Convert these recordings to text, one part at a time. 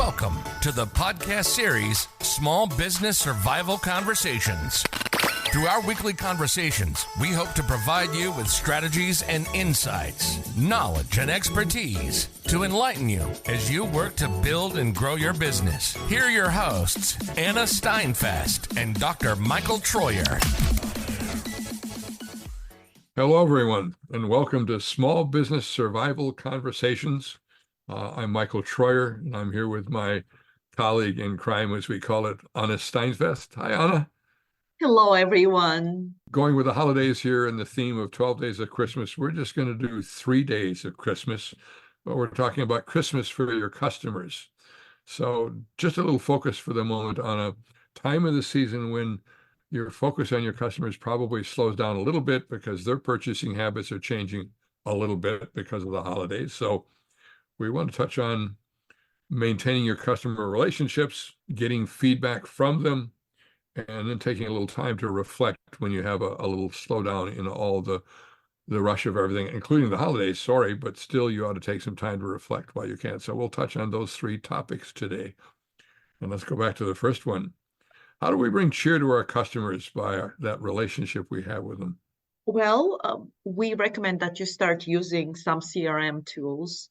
Welcome to the podcast series, Small Business Survival Conversations. Through our weekly conversations, we hope to provide you with strategies and insights, knowledge and expertise to enlighten you as you work to build and grow your business. Here are your hosts, Anna Steinfest and Dr. Michael Troyer. Hello, everyone, and welcome to Small Business Survival Conversations. I'm Michael Troyer, and I'm here with my colleague in crime, as we call it, Anna Steinfest. Hi, Anna. Hello, everyone. Going with the holidays here and the theme of 12 days of Christmas, we're just going to do 3 days of Christmas, but we're talking about Christmas for your customers. So just a little focus for the moment on a time of the season when your focus on your customers probably slows down a little bit because their purchasing habits are changing a little bit because of the holidays. So we want to touch on maintaining your customer relationships, getting feedback from them, and then taking a little time to reflect when you have a little slowdown in all the rush of everything, including the holidays. Sorry, but still you ought to take some time to reflect while you can. So we'll touch on those 3 topics today. And let's go back to the first one. How do we bring cheer to our customers by that relationship we have with them? Well, we recommend that you start using some CRM tools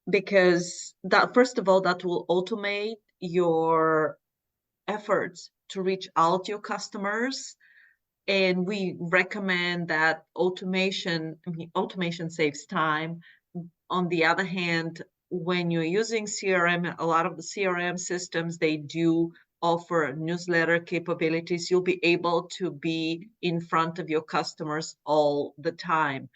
because that, first of all, that will automate your efforts to reach out to your customers. And we recommend that automation saves time. On the other hand, when you're using CRM, a lot of the CRM systems, they do offer newsletter capabilities. You'll be able to be in front of your customers all the time.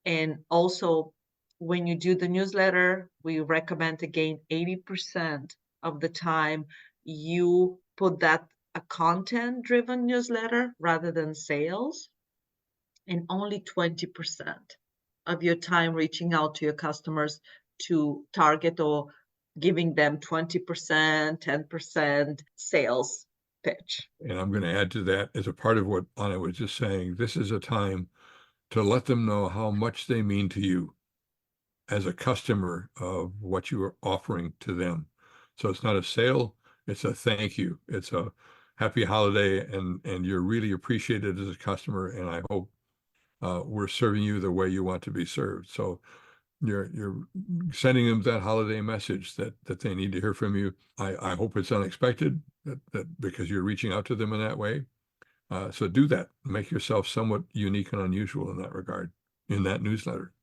And also, when you do the newsletter, we recommend, again, 80% of the time you put that a content-driven newsletter rather than sales, and only 20% of your time reaching out to your customers to target or giving them 20%, 10% sales pitch. And I'm going to add to that, as a part of what Anna was just saying, this is a time to let them know how much they mean to you as a customer of what you are offering to them. So it's not a sale, it's a thank you. It's a happy holiday, and you're really appreciated as a customer, and I hope we're serving you the way you want to be served. So you're sending them that holiday message that they need to hear from you. I hope it's unexpected, that because you're reaching out to them in that way. So do that. Make yourself somewhat unique and unusual in that regard, in that newsletter.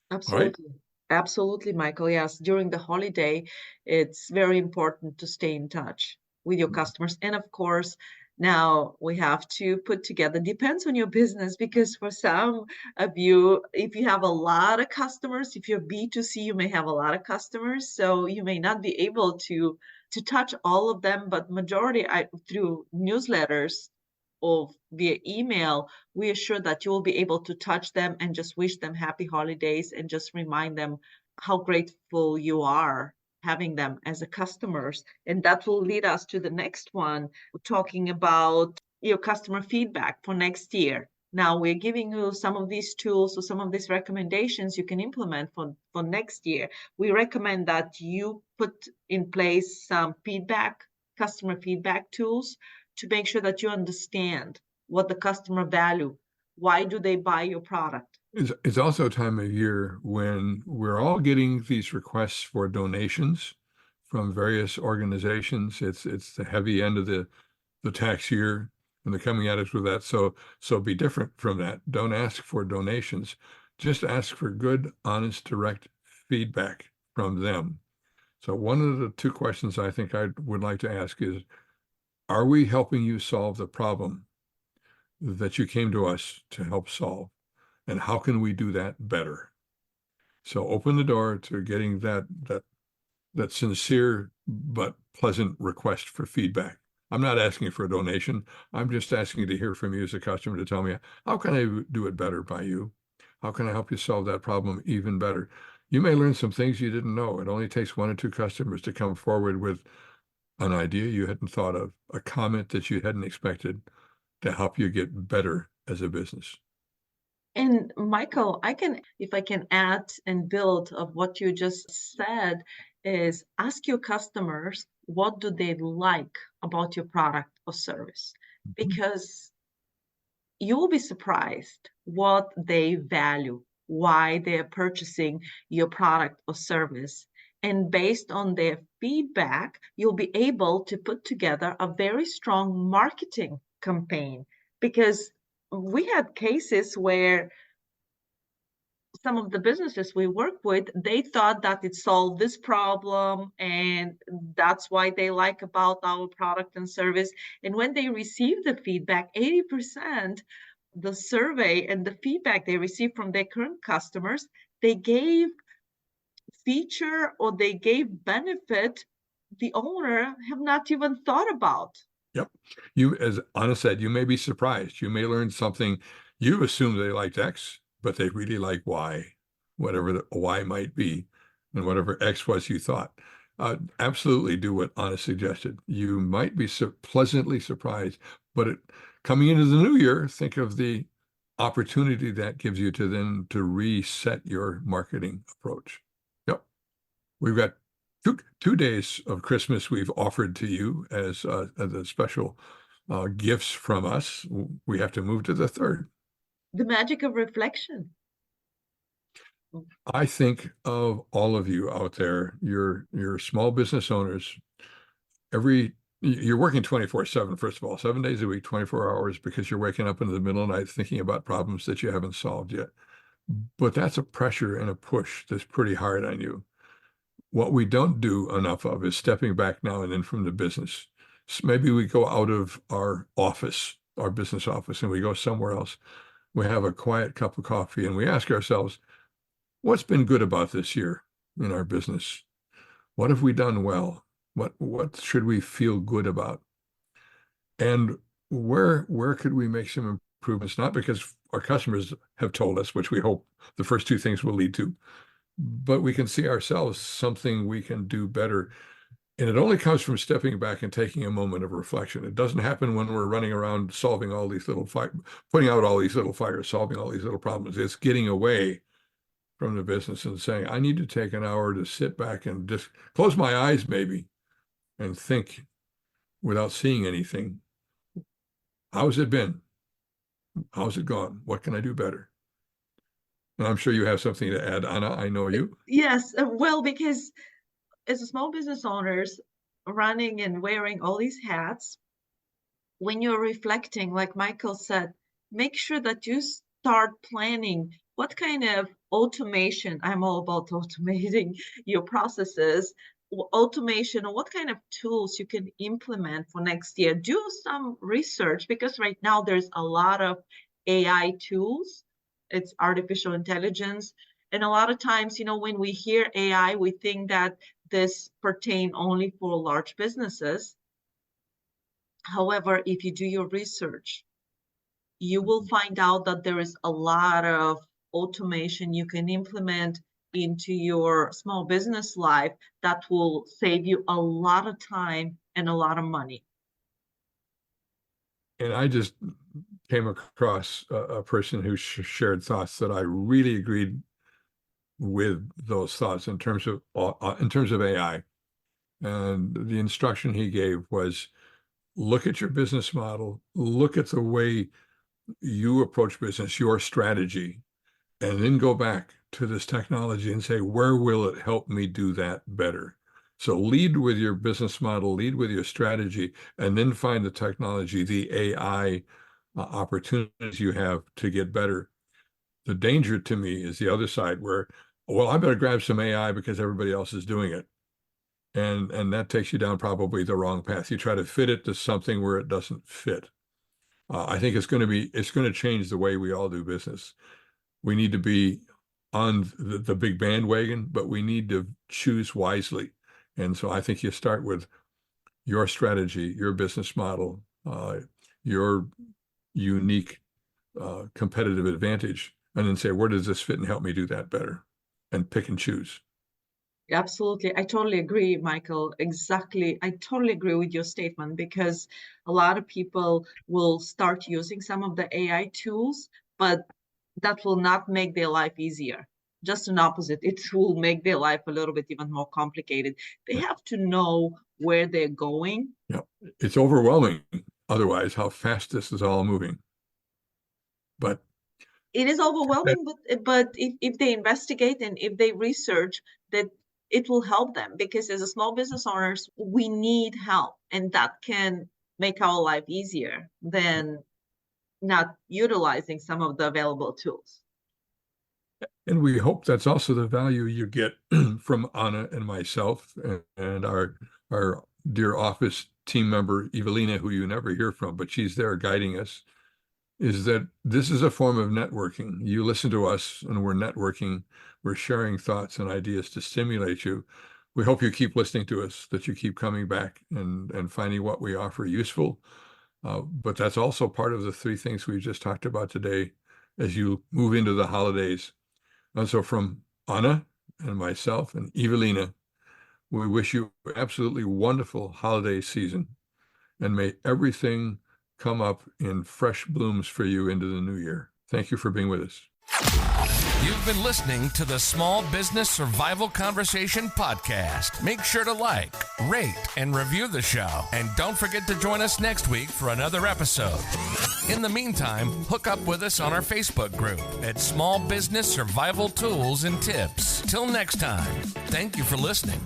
Absolutely. Right? Absolutely, Michael. Yes, during the holiday, it's very important to stay in touch with your customers. And of course, now we have to put together, depends on your business, because for some of you, if you have a lot of customers, if you're B2C, you may have a lot of customers, so you may not be able to touch all of them, but majority through newsletters or via email, we assure that you will be able to touch them and just wish them happy holidays and just remind them how grateful you are having them as a customers. And that will lead us to the next one, talking about your customer feedback for next year. Now we're giving you some of these tools or some of these recommendations you can implement for next year. We recommend that you put in place some customer feedback tools to make sure that you understand what the customer value, why do they buy your product. It's also a time of year when we're all getting these requests for donations from various organizations. It's the heavy end of the tax year, and they're coming at us with that. So be different from that. Don't ask for donations. Just ask for good, honest, direct feedback from them. So one of the 2 questions I think I would like to ask is, are we helping you solve the problem that you came to us to help solve? And how can we do that better? So open the door to getting that sincere but pleasant request for feedback. I'm not asking for a donation. I'm just asking to hear from you as a customer to tell me, how can I do it better by you? How can I help you solve that problem even better? You may learn some things you didn't know. It only takes 1 or 2 customers to come forward with an idea you hadn't thought of, a comment that you hadn't expected, to help you get better as a business. And Michael, if I can add and build of what you just said, is ask your customers what do they like about your product or service, because you will be surprised what they value, why they're purchasing your product or service. And based on their feedback, you'll be able to put together a very strong marketing campaign. Because we had cases where some of the businesses we work with, they thought that it solved this problem and that's why they like about our product and service. And when they received the feedback, 80% the survey and the feedback they received from their current customers, they gave feature or they gave benefit the owner have not even thought about. Yep. You, as Anna said, you may be surprised. You may learn something. You assume they liked X, but they really like Y, whatever the Y might be, and whatever X was you thought. Absolutely do what Anna suggested. You might be pleasantly surprised, but coming into the new year, think of the opportunity that gives you to reset your marketing approach. Yep. We've got two days of Christmas we've offered to you as the special gifts from us. We have to move to the third. The magic of reflection. I think of all of you out there, you're small business owners. You're working 24/7, first of all, 7 days a week, 24 hours, because you're waking up in the middle of the night thinking about problems that you haven't solved yet. But that's a pressure and a push that's pretty hard on you. What we don't do enough of is stepping back now and then from the business. So maybe we go out of our office, our business office, and we go somewhere else. We have a quiet cup of coffee and we ask ourselves, what's been good about this year in our business? What have we done well? What should we feel good about? And where could we make some improvements? Not because our customers have told us, which we hope the first two things will lead to, but we can see ourselves something we can do better. And it only comes from stepping back and taking a moment of reflection. It doesn't happen when we're running around solving all these little putting out all these little fires, solving all these little problems. It's getting away from the business and saying, I need to take an hour to sit back and just close my eyes maybe and think without seeing anything. How's it been? How's it gone? What can I do better? And I'm sure you have something to add, Anna. I know you. Yes, well, because as a small business owners running and wearing all these hats, when you're reflecting, like Michael said, make sure that you start planning what kind of automation. I'm all about automating your processes, automation, or what kind of tools you can implement for next year. Do some research, because right now there's a lot of AI tools. It's artificial intelligence. And a lot of times, when we hear AI, we think that this pertain only for large businesses. However, if you do your research, you will find out that there is a lot of automation you can implement into your small business life that will save you a lot of time and a lot of money. And I just came across a person who shared thoughts that I really agreed with those thoughts in terms of AI. And the instruction he gave was, look at your business model, look at the way you approach business, your strategy, and then go back to this technology and say, where will it help me do that better? So lead with your business model, lead with your strategy, and then find the technology, the AI opportunities you have to get better. The danger to me is the other side where, well, I better grab some AI because everybody else is doing it. And that takes you down probably the wrong path. You try to fit it to something where it doesn't fit. I think it's going to change the way we all do business. We need to be on the big bandwagon, but we need to choose wisely. And so I think you start with your strategy, your business model, your unique competitive advantage, and then say, where does this fit and help me do that better? And pick and choose. Absolutely. I totally agree, Michael. Exactly. I totally agree with your statement, because a lot of people will start using some of the AI tools, but that will not make their life easier. Just an opposite. It will make their life a little bit even more complicated. They have to know where they're going. Yeah, it's overwhelming otherwise how fast this is all moving. But it is overwhelming, but if they investigate and if they research, that it will help them, because as a small business owners, we need help, and that can make our life easier than not utilizing some of the available tools. And we hope that's also the value you get from Anna and myself and our dear office team member, Evelina, who you never hear from, but she's there guiding us, is that this is a form of networking. You listen to us and we're networking. We're sharing thoughts and ideas to stimulate you. We hope you keep listening to us, that you keep coming back and finding what we offer useful. But that's also part of the three things we just talked about today as you move into the holidays. And so from Anna and myself and Evelina, we wish you absolutely wonderful holiday season, and may everything come up in fresh blooms for you into the new year. Thank you for being with us. You've been listening to the Small Business Survival Conversation podcast. Make sure to like, rate, and review the show. And don't forget to join us next week for another episode. In the meantime, hook up with us on our Facebook group at Small Business Survival Tools and Tips. Till next time, thank you for listening.